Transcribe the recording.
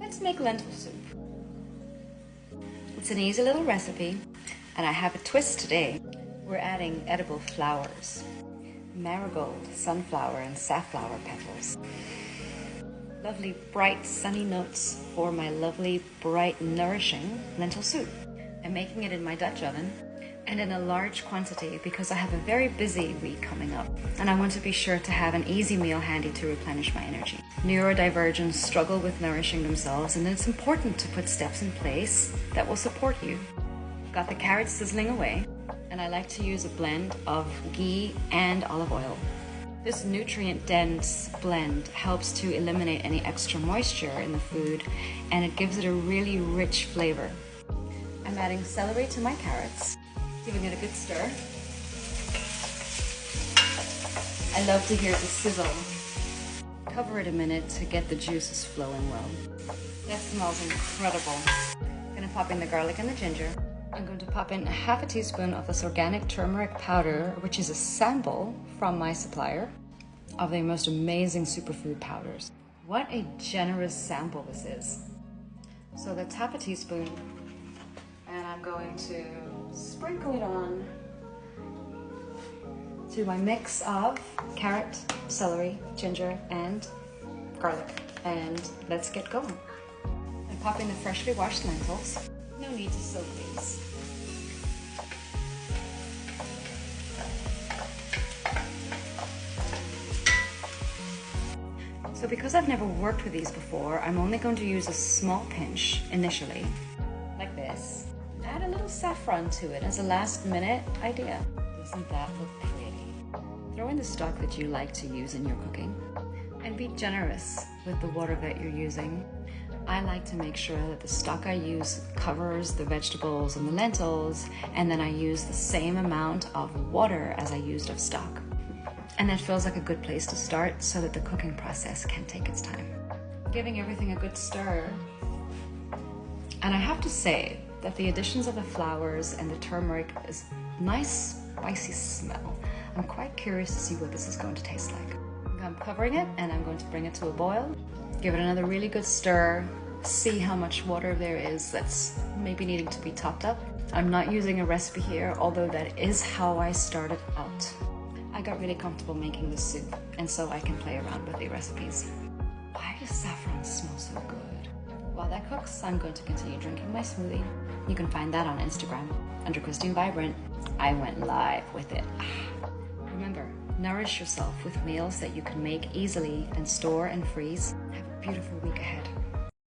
Let's make lentil soup. It's an easy little recipe, and I have a twist today. We're adding edible flowers, marigold, sunflower, and safflower petals. Lovely, bright, sunny notes for my lovely, bright, nourishing lentil soup. I'm making it in my Dutch oven and in a large quantity because I have a very busy week coming up and I want to be sure to have an easy meal handy to replenish my energy. Neurodivergents struggle with nourishing themselves, and it's important to put steps in place that will support you. Got the carrots sizzling away, and I like to use a blend of ghee and olive oil. This nutrient-dense blend helps to eliminate any extra moisture in the food, and it gives it a really rich flavor. I'm adding celery to my carrots, giving it a good stir. I love to hear the sizzle. Cover it a minute to get the juices flowing well. That smells incredible. I'm gonna pop in the garlic and the ginger. I'm going to pop in half a teaspoon of this organic turmeric powder, which is a sample from my supplier of the most amazing superfood powders. What a generous sample this is. So that's half a teaspoon, and I'm going to sprinkle it on to my mix of carrot, celery, ginger, and garlic. And let's get going. And pop in the freshly washed lentils. No need to soak these. So because I've never worked with these before, I'm only going to use a small pinch initially, like this. Add a little saffron to it as a last minute idea. Doesn't that look pretty? Throw in the stock that you like to use in your cooking and be generous with the water that you're using. I like to make sure that the stock I use covers the vegetables and the lentils, and then I use the same amount of water as I used of stock. And that feels like a good place to start so that the cooking process can take its time. Giving everything a good stir. And I have to say that the additions of the flowers and the turmeric is nice, spicy smell. I'm quite curious to see what this is going to taste like. I'm covering it and I'm going to bring it to a boil. Give it another really good stir. See how much water there is that's maybe needing to be topped up. I'm not using a recipe here, although that is how I started out. I got really comfortable making this soup, and so I can play around with the recipes. Why does saffron smell so good? While that cooks, I'm going to continue drinking my smoothie. You can find that on Instagram under Christine Vibrant. I went live with it. Remember, nourish yourself with meals that you can make easily and store and freeze. Have a beautiful week ahead.